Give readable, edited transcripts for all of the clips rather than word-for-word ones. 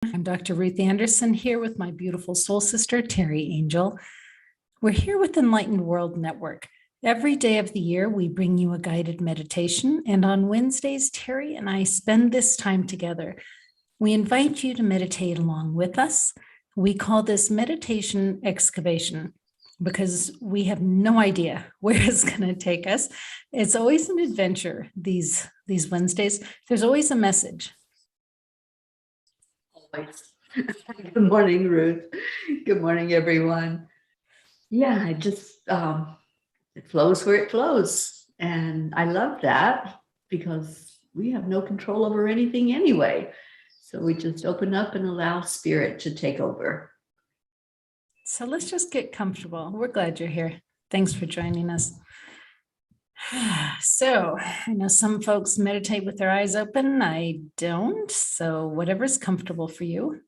I'm Dr. Ruth Anderson here with my beautiful soul sister, Teri Angel. We're here with Enlightened World Network. Every day of the year, we bring you a guided meditation, and on Wednesdays, Teri and I spend this time together. We invite you to meditate along with us. We call this meditation excavation because we have no idea where it's going to take us. It's always an adventure, these Wednesdays. There's always a message. Always. Good morning, Ruth. Good morning, everyone. Yeah, it flows where it flows. And I love that because we have no control over anything anyway. So we just open up and allow spirit to take over. So let's just get comfortable. We're glad you're here. Thanks for joining us. So I know some folks meditate with their eyes open. I don't. So whatever's comfortable for you.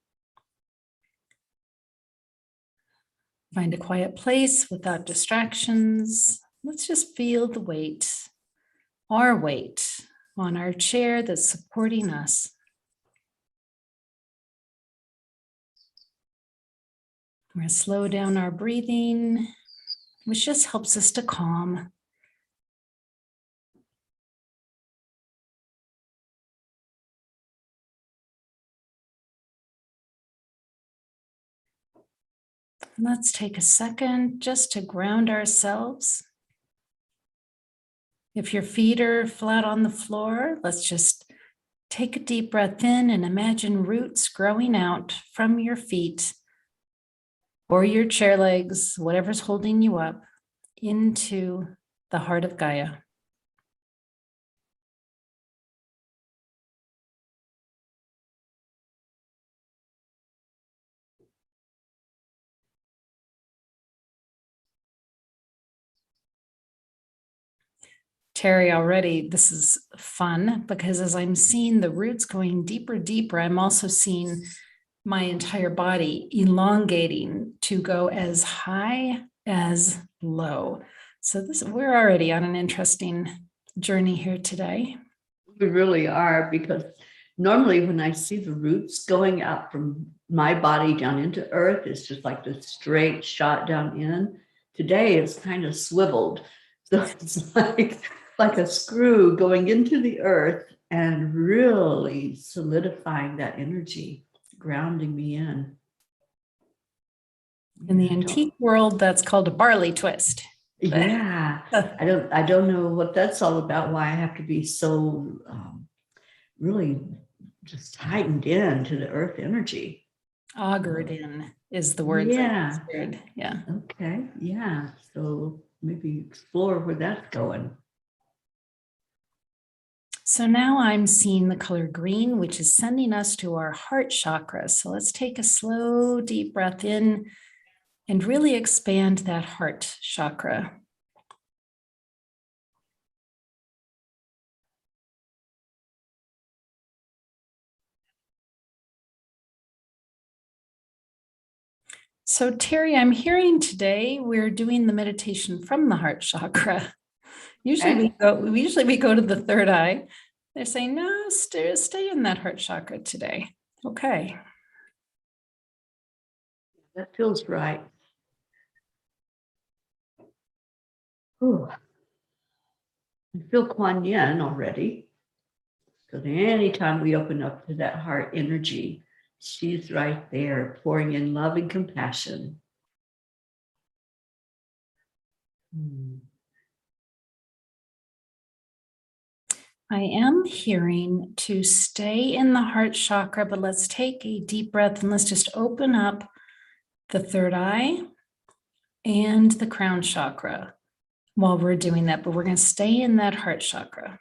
Find a quiet place without distractions. Let's just feel the weight, our weight on our chair that's supporting us. We're going to slow down our breathing, which just helps us to calm. Let's take a second just to ground ourselves. If your feet are flat on the floor, let's just take a deep breath in and imagine roots growing out from your feet or your chair legs, whatever's holding you up, into the heart of Gaia. Teri, already this is fun because as I'm seeing the roots going deeper, deeper, I'm also seeing my entire body elongating to go as high as low. So we're already on an interesting journey here today. We really are, because normally when I see the roots going up from my body down into earth, it's just like this straight shot down in. Today it's kind of swiveled. So it's like a screw going into the earth and really solidifying that energy, grounding me in. In the antique world, that's called a barley twist. Yeah, I don't know what that's all about, why I have to be so really just tightened in to the earth energy. Augured in is the word. Yeah. Yeah. Okay. Yeah. So maybe explore where that's going. So now I'm seeing the color green, which is sending us to our heart chakra. So let's take a slow, deep breath in and really expand that heart chakra. So Teri, I'm hearing today we're doing the meditation from the heart chakra. Usually we go to the third eye. They're saying, no, stay in that heart chakra today. Okay. That feels right. Ooh. I feel Kuan Yin already. Because anytime we open up to that heart energy, she's right there pouring in love and compassion. I am hearing to stay in the heart chakra, but let's take a deep breath and let's just open up the third eye and the crown chakra while we're doing that, but we're going to stay in that heart chakra.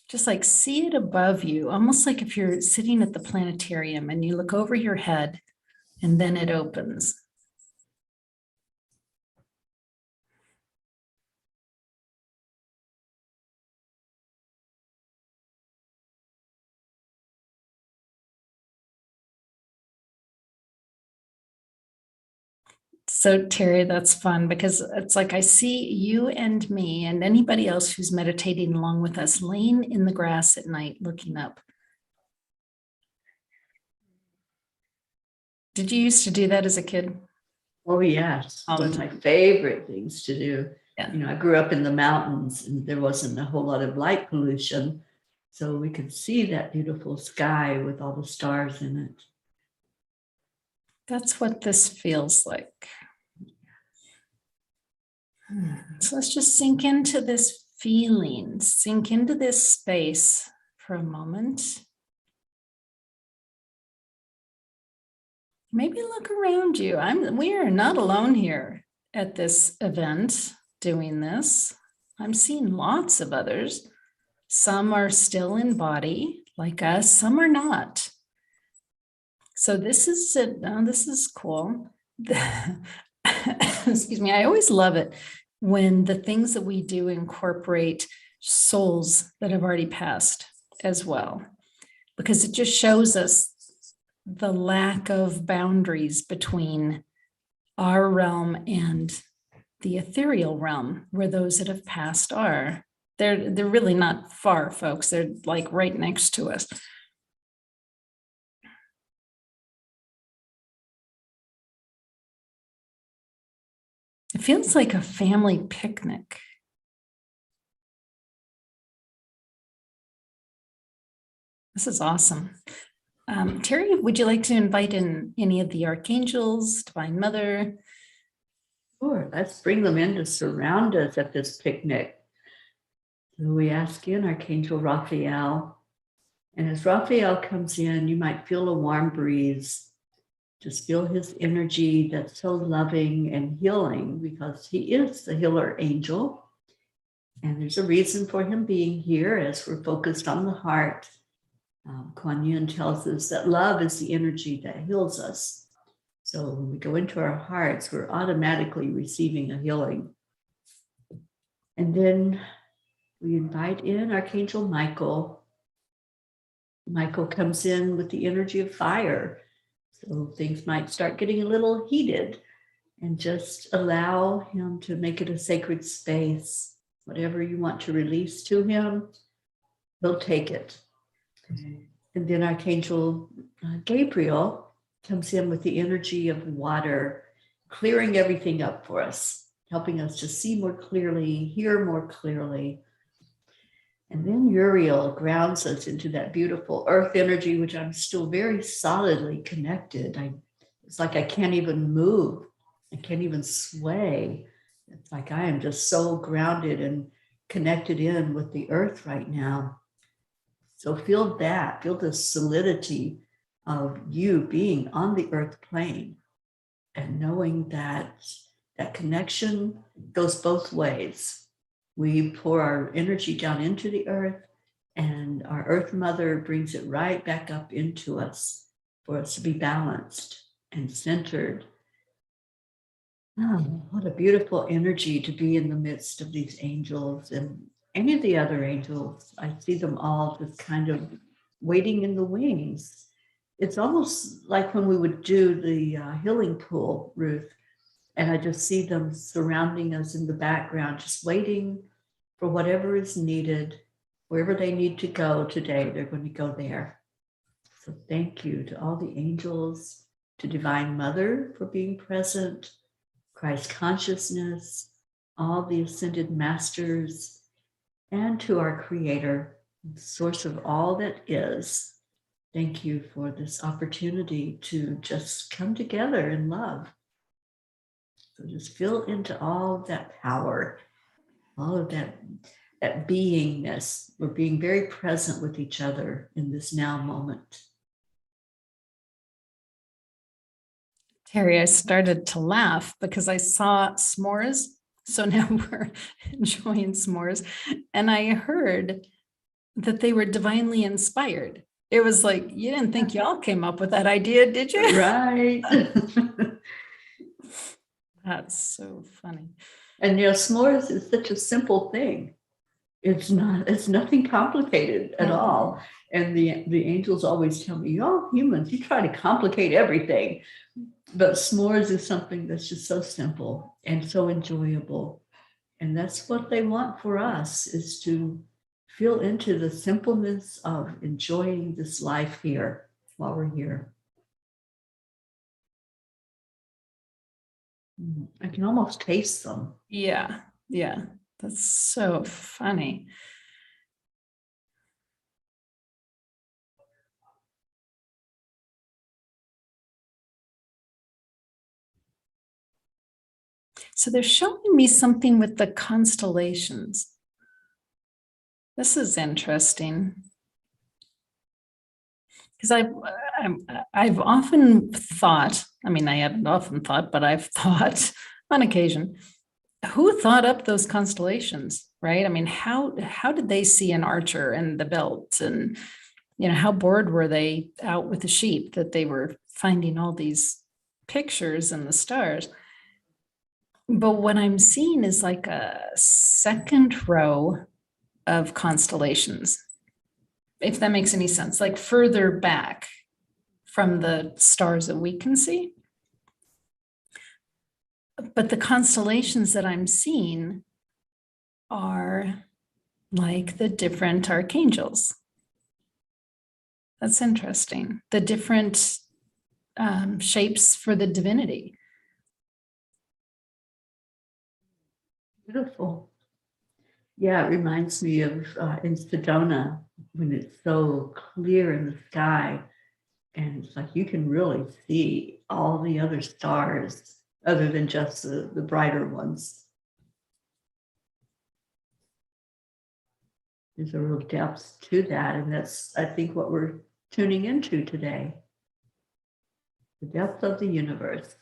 Just like see it above you, almost like if you're sitting at the planetarium and you look over your head and then it opens. So, Terry, that's fun because it's like I see you and me and anybody else who's meditating along with us laying in the grass at night looking up. Did you used to do that as a kid? Oh, yes. All the One of my time. favorite things to do. Yeah. You know, I grew up in the mountains and there wasn't a whole lot of light pollution. So we could see that beautiful sky with all the stars in it. That's what this feels like. So let's just sink into this feeling, sink into this space for a moment. Maybe look around you. We are not alone here at this event doing this. I'm seeing lots of others. Some are still in body like us, some are not. So this is cool. Excuse me. I always love it when the things that we do incorporate souls that have already passed as well, because it just shows us the lack of boundaries between our realm and the ethereal realm, where those that have passed are. They're really not far, folks. They're like right next to us. It feels like a family picnic. This is awesome. Teri, would you like to invite in any of the archangels, Divine Mother? Sure, let's bring them in to surround us at this picnic. So we ask in Archangel Raphael. And as Raphael comes in, you might feel a warm breeze. Just feel his energy that's so loving and healing, because he is the healer angel. And there's a reason for him being here as we're focused on the heart. Kuan Yin tells us that love is the energy that heals us. So when we go into our hearts, we're automatically receiving a healing. And then we invite in Archangel Michael. Michael comes in with the energy of fire. So things might start getting a little heated, and just allow him to make it a sacred space. Whatever you want to release to him, he'll take it. And then Archangel Gabriel comes in with the energy of water, clearing everything up for us, helping us to see more clearly, hear more clearly. And then Uriel grounds us into that beautiful earth energy, which I'm still very solidly connected. It's like I can't even move. I can't even sway. It's like I am just so grounded and connected in with the earth right now. So feel that, feel the solidity of you being on the earth plane, and knowing that that connection goes both ways. We pour our energy down into the earth, and our earth mother brings it right back up into us for us to be balanced and centered. Oh, what a beautiful energy to be in the midst of these angels and any of the other angels. I see them all just kind of waiting in the wings. It's almost like when we would do the healing pool, Ruth, and I just see them surrounding us in the background, just waiting for whatever is needed. Wherever they need to go today, they're going to go there. So thank you to all the angels, to Divine Mother for being present, Christ consciousness, all the ascended masters, and to our Creator, the source of all that is. Thank you for this opportunity to just come together in love. So just feel into all of that power, all of that beingness. We're being very present with each other in this now moment. Teri, I started to laugh because I saw s'mores. So now we're enjoying s'mores. And I heard that they were divinely inspired. It was like, you didn't think y'all came up with that idea, did you? Right. That's so funny. And s'mores is such a simple thing. It's nothing complicated at all. And the angels always tell me, "Oh, humans, you try to complicate everything." But s'mores is something that's just so simple and so enjoyable. And that's what they want for us, is to feel into the simpleness of enjoying this life here while we're here. I can almost taste them. Yeah. Yeah. That's so funny. So they're showing me something with the constellations. This is interesting. Because I've often thought, I mean, I haven't often thought, but I've thought on occasion, who thought up those constellations, right? I mean, how did they see an archer and the belt, and how bored were they out with the sheep that they were finding all these pictures and the stars? But what I'm seeing is like a second row of constellations, if that makes any sense, like further back from the stars that we can see. But the constellations that I'm seeing are like the different archangels. That's interesting. The different shapes for the divinity. Beautiful. Yeah, it reminds me of in Sedona, when it's so clear in the sky, and it's like you can really see all the other stars other than just the brighter ones. There's a real depth to that, and that's, I think, what we're tuning into today. The depth of the universe.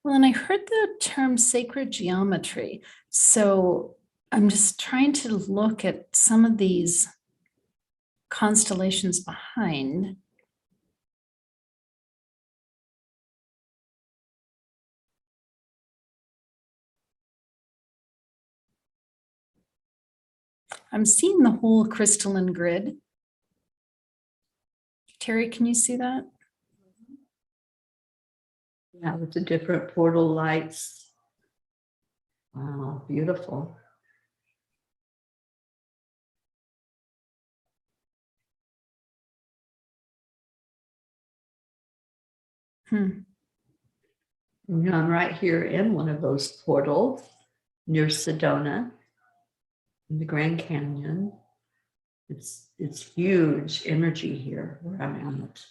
Well, and I heard the term sacred geometry. So I'm just trying to look at some of these constellations behind. I'm seeing the whole crystalline grid. Teri, can you see that? Yeah, with the different portal lights. Wow, beautiful. Hmm. I'm right here in one of those portals near Sedona in the Grand Canyon. It's huge energy here where I'm at.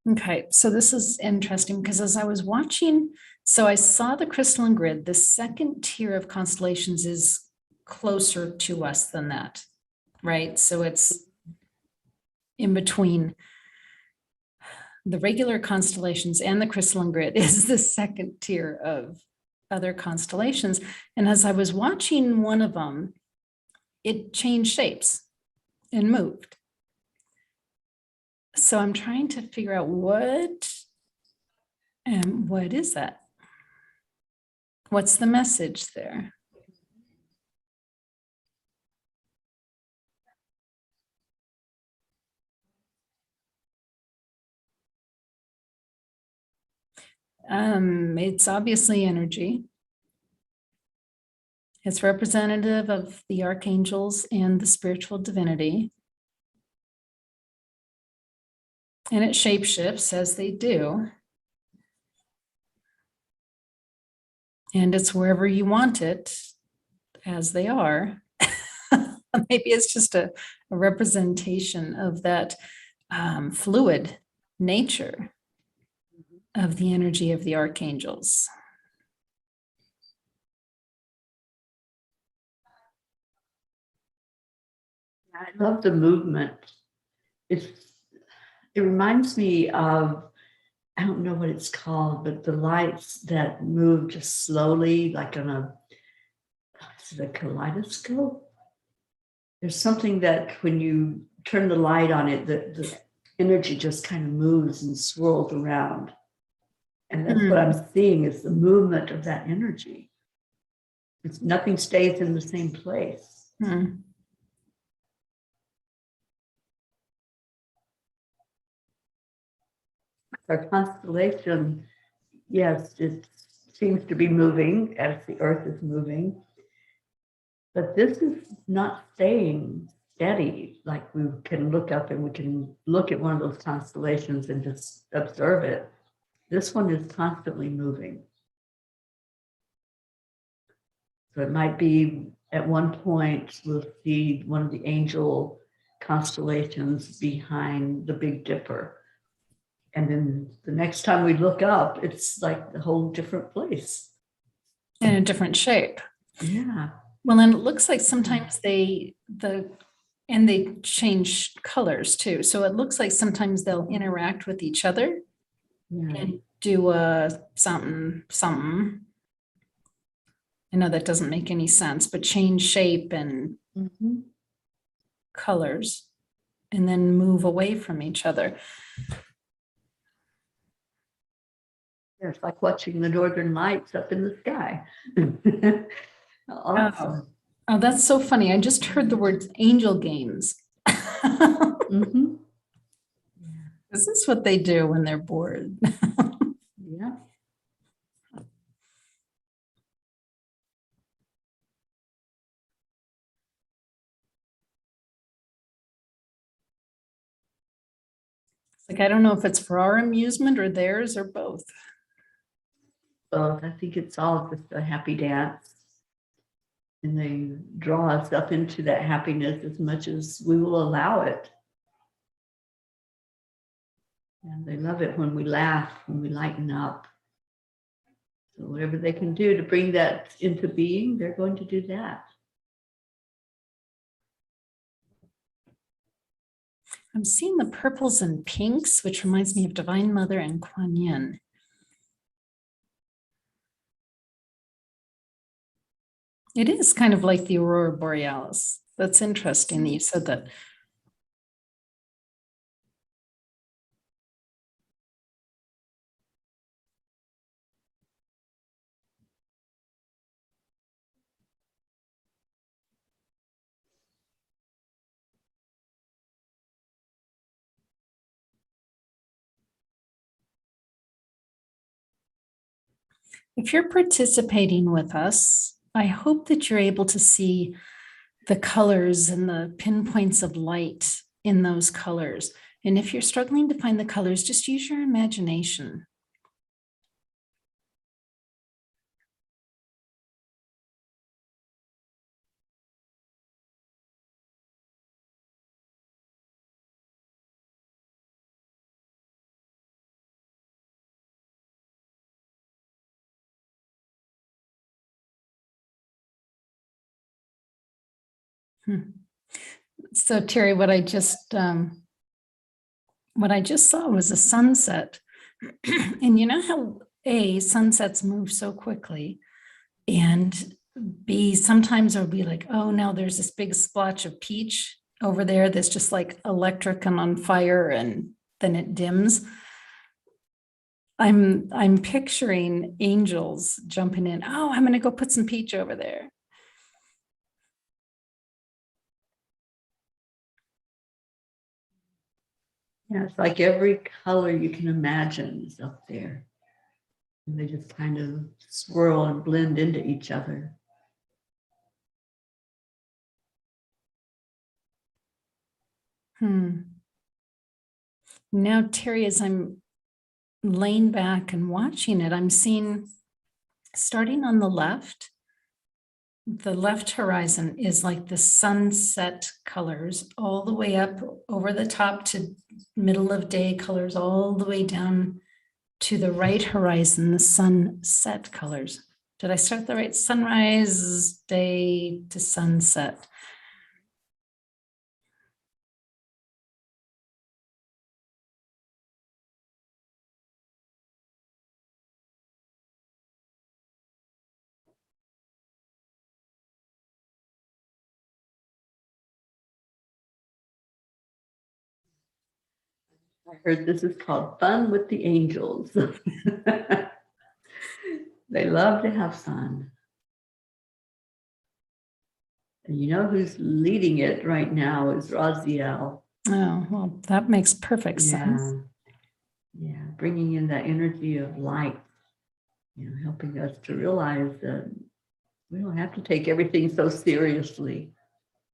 Okay, so this is interesting because as I was watching, so I saw the crystalline grid. The second tier of constellations is closer to us than that, right? So it's in between the regular constellations and the crystalline grid is the second tier of other constellations. And as I was watching one of them, it changed shapes and moved. So I'm trying to figure out what is that? What's the message there? It's obviously energy. It's representative of the archangels and the spiritual divinity. And it shapeshifts as they do. And it's wherever you want it, as they are. Maybe it's just a representation of that fluid nature of the energy of the archangels. I love the movement. It reminds me of, I don't know what it's called, but the lights that move just slowly, like on is it a kaleidoscope? There's something that when you turn the light on it, the energy just kind of moves and swirls around. And that's what I'm seeing, is the movement of that energy. Nothing stays in the same place. Hmm. Our constellation, yes, it seems to be moving as the Earth is moving, but this is not staying steady. Like we can look up and we can look at one of those constellations and just observe it. This one is constantly moving. So it might be at one point we'll see one of the angel constellations behind the Big Dipper. And then the next time we look up, it's like a whole different place. In a different shape. Yeah. Well, and it looks like sometimes they change colors too. So it looks like sometimes they'll interact with each other Yeah. and do a something. I know that doesn't make any sense, but change shape and Mm-hmm. colors and then move away from each other. Yeah, it's like watching the northern lights up in the sky. Awesome. Oh, that's so funny. I just heard the words angel games. Mm-hmm. Is this what they do when they're bored? Yeah. Like, I don't know if it's for our amusement or theirs or both. Both. I think it's all just a happy dance. And they draw us up into that happiness as much as we will allow it. And they love it when we laugh, when we lighten up. So whatever they can do to bring that into being, they're going to do that. I'm seeing the purples and pinks, which reminds me of Divine Mother and Kuan Yin. It is kind of like the Aurora Borealis. That's interesting that you said that. If you're participating with us, I hope that you're able to see the colors and the pinpoints of light in those colors. And if you're struggling to find the colors, just use your imagination. So Teri, what I just saw was a sunset. And you know how A, sunsets move so quickly, and B, sometimes there'll be like, oh, now there's this big splotch of peach over there that's just like electric and on fire, and then it dims. I'm picturing angels jumping in. Oh, I'm going to go put some peach over there. Yeah, it's like every color you can imagine is up there. And they just kind of swirl and blend into each other. Now, Teri, as I'm laying back and watching it, I'm seeing, starting on the left horizon is like the sunset colors all the way up over the top to middle of day colors, all the way down to the right horizon, the sunset colors. Did I start the right? Sunrise, day to sunset. I heard this is called Fun with the Angels. They love to have fun. And you know who's leading it right now is Raziel. Oh, well, that makes perfect sense. Yeah, bringing in that energy of light, helping us to realize that we don't have to take everything so seriously.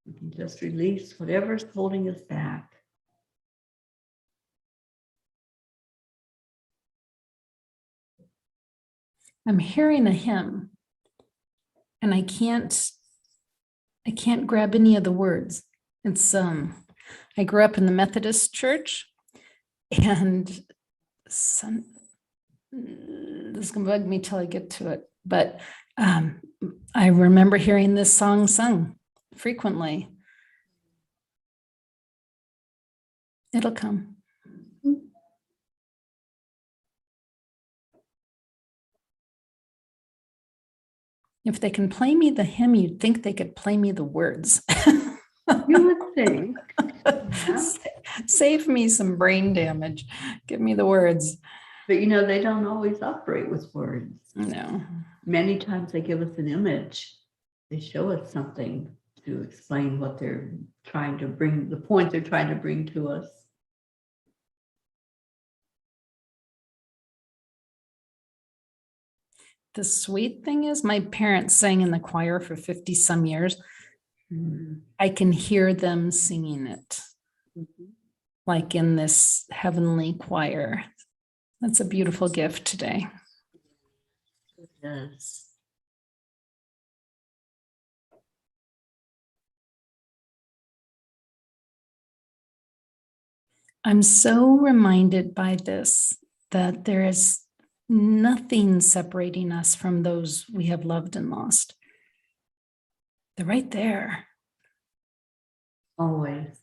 We can just release whatever's holding us back. I'm hearing a hymn and I can't grab any of the words. It's I grew up in the Methodist church, and this is gonna bug me till I get to it. But I remember hearing this song sung frequently. It'll come. If they can play me the hymn, you'd think they could play me the words. You would think. Yeah. Save me some brain damage. Give me the words. But they don't always operate with words. No. Many times they give us an image. They show us something to explain what they're trying to bring, the point they're trying to bring to us. The sweet thing is, my parents sang in the choir for 50 some years. I can hear them singing it, like in this heavenly choir. That's a beautiful gift today. Yes. I'm so reminded by this that there is nothing separating us from those we have loved and lost. They're right there. Always.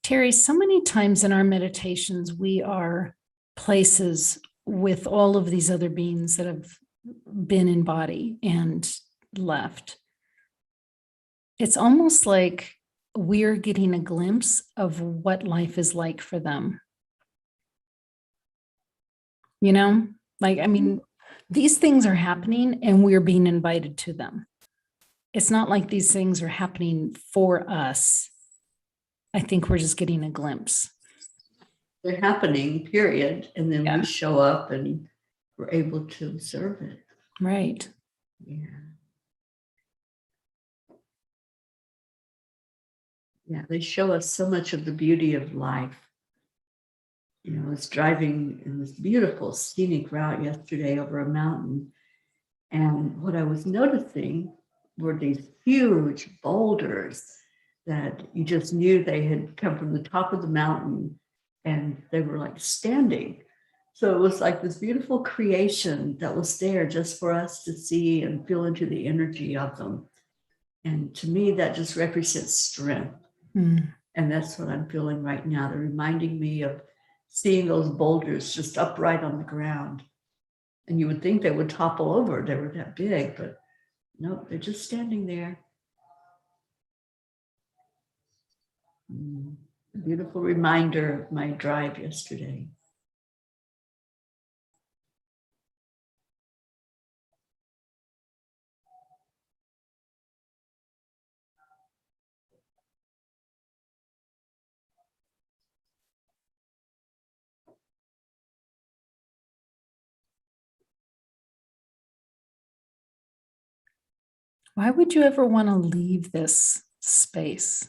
Teri, so many times in our meditations, we are places with all of these other beings that have been in body and left. It's almost like we're getting a glimpse of what life is like for them. These things are happening and we're being invited to them. It's not like these things are happening for us. I think we're just getting a glimpse. They're happening, period. And then we show up and we're able to observe it. Right. Yeah. Yeah, they show us so much of the beauty of life. I was driving in this beautiful scenic route yesterday over a mountain. And what I was noticing were these huge boulders that you just knew they had come from the top of the mountain and they were like standing. So it was like this beautiful creation that was there just for us to see and feel into the energy of them. And to me, that just represents strength. And that's what I'm feeling right now. They're reminding me of seeing those boulders just upright on the ground. And you would think they would topple over. They were that big, but no, they're just standing there. A beautiful reminder of my drive yesterday. Why would you ever want to leave this space?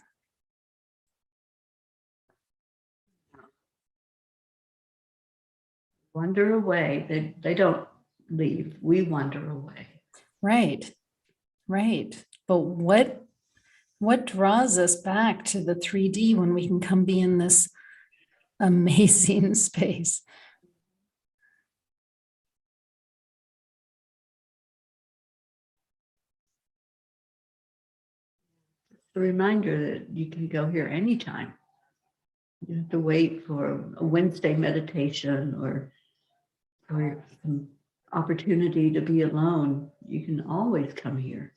Wander away. They don't leave. We wander away. Right. But what draws us back to the 3D when we can come be in this amazing space? A reminder that you can go here anytime. You have to wait for a Wednesday meditation or for some opportunity to be alone. You can always come here.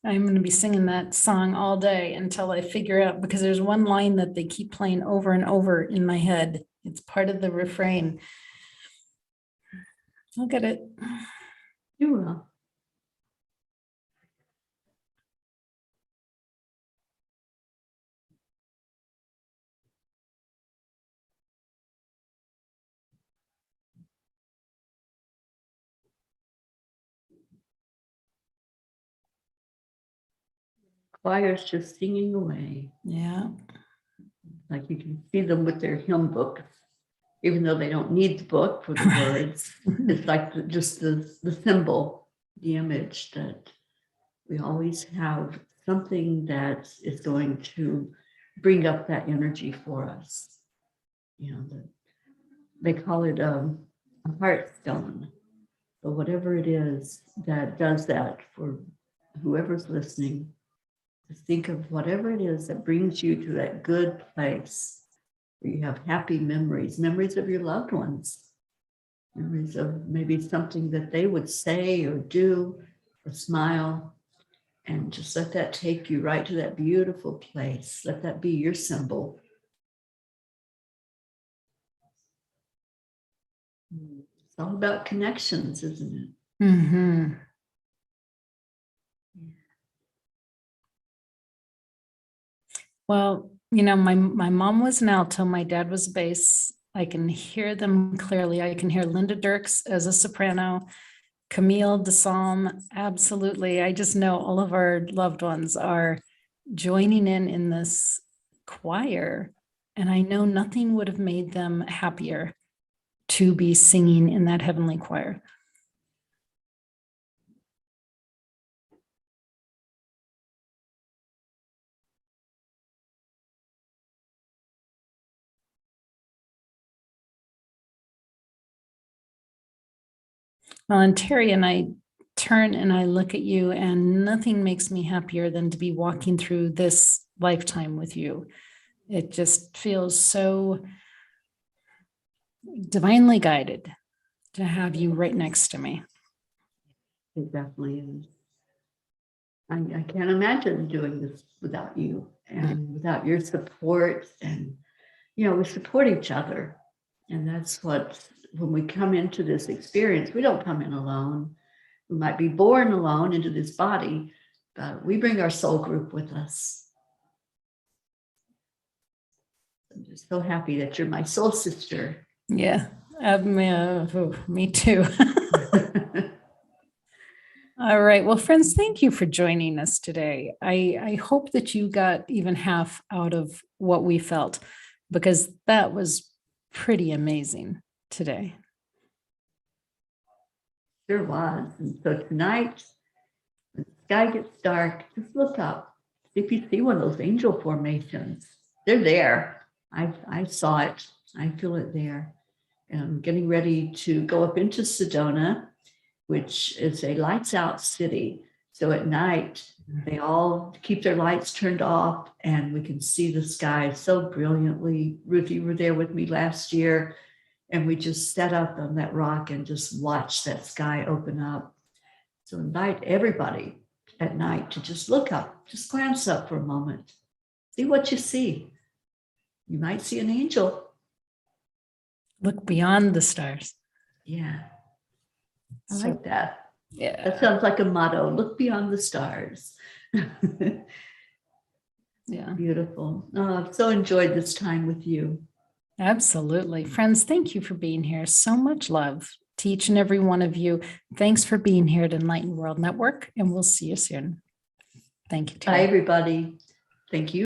I'm going to be singing that song all day until I figure out, because there's one line that they keep playing over and over in my head. It's part of the refrain. I'll get it. You will. Choir's just singing away. Yeah. Like you can see them with their hymn book, even though they don't need the book for the words. It's like just the symbol, the image that we always have something that is going to bring up that energy for us. You know, they call it a heartstone. So whatever it is that does that for whoever's listening, to think of whatever it is that brings you to that good place where you have happy memories, memories of your loved ones, memories of maybe something that they would say or do or smile, and just let that take you right to that beautiful place. Let that be your symbol. It's all about connections, isn't it? Mm-hmm. Well, my mom was an alto, my dad was a bass. I can hear them clearly. I can hear Linda Dirks as a soprano, Camille DeSalm, absolutely. I just know all of our loved ones are joining in this choir, and I know nothing would have made them happier to be singing in that heavenly choir. Well, and Teri and I turn and I look at you, and nothing makes me happier than to be walking through this lifetime with you. It just feels so divinely guided to have you right next to me. It definitely is. I can't imagine doing this without you and without your support. And, we support each other. And that's what, when we come into this experience, we don't come in alone. We might be born alone into this body, but we bring our soul group with us. I'm just so happy that you're my soul sister. Yeah, me too. All right. Well, friends, thank you for joining us today. I hope that you got even half out of what we felt, because that was pretty amazing today. Sure was. And so tonight, when the sky gets dark, just look up. See if you see one of those angel formations. They're there. I saw it. I feel it there. And I'm getting ready to go up into Sedona, which is a lights out city. So at night, they all keep their lights turned off and we can see the sky so brilliantly. Ruth, you were there with me last year, and we just sat up on that rock and just watched that sky open up. So invite everybody at night to just look up, just glance up for a moment, see what you see. You might see an angel. Look beyond the stars. Yeah, I So, like that. yeah. That sounds like a motto. Look beyond the stars. Yeah, Beautiful. Oh, I've so enjoyed this time with you. absolutely. Friends, thank you for being here. So much love to each and every one of you. Thanks for being here at Enlightened World Network, and we'll see you soon. Thank you, Teri. Bye, everybody. Thank you.